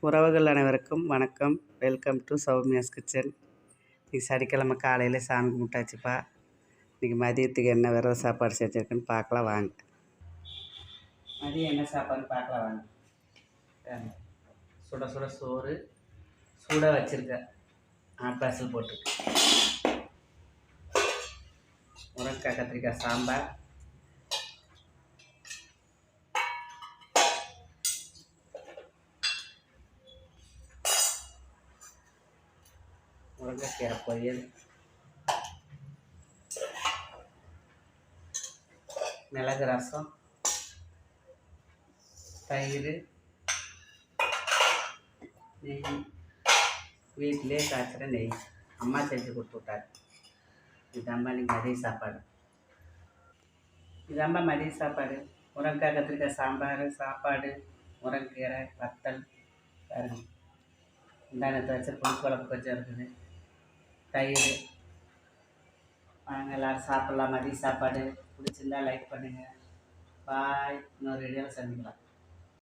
உறவுகள் அனைவருக்கும் வணக்கம். Welcome to Sowmya's kitchen. இன்றைக்கி சனிக்கிழமை காலையில் சாமி கும்பிட்டாச்சுப்பா. இன்றைக்கி மதியத்துக்கு என்ன விரத சாப்பாடு செஞ்சுருக்குன்னு பார்க்கலாம் வாங்க. மதியம் என்ன சாப்பாடு பார்க்கலாம் வாங்க. சுட சுட சோறு சூடாக வச்சுருக்கேன். ஆட்டாசல் போட்டு முருங்கைக்காய் கத்திரிக்காய் சாம்பார், முருங்கைக்கீரை பொரியல், மிளகு ரசம், தயிர், நெய். வீட்டிலே காய்ச்சிற நெய் அம்மா செஞ்சு கொடுத்து விட்டாரு. இதாம்மா நீங்கள் மதிய சாப்பாடு. இதாம்மா மதிய சாப்பாடு. முருங்கைக்காய் கத்திரிக்காய் சாம்பார், சாப்பாடு, முருங்கைக்கீரை வத்தல் பாருங்க. இந்தானத்தை வச்சு புளிக்குழம்பு கொஞ்சம் இருக்குது, தயிர். வாங்க எல்லோரும் சாப்பிட்லாம் மதிய சாப்பாடு. பிடிச்சிருந்தா லைக் பண்ணுங்கள். பாய். இன்னொரு வீடியோவில் சந்திக்கலாம்.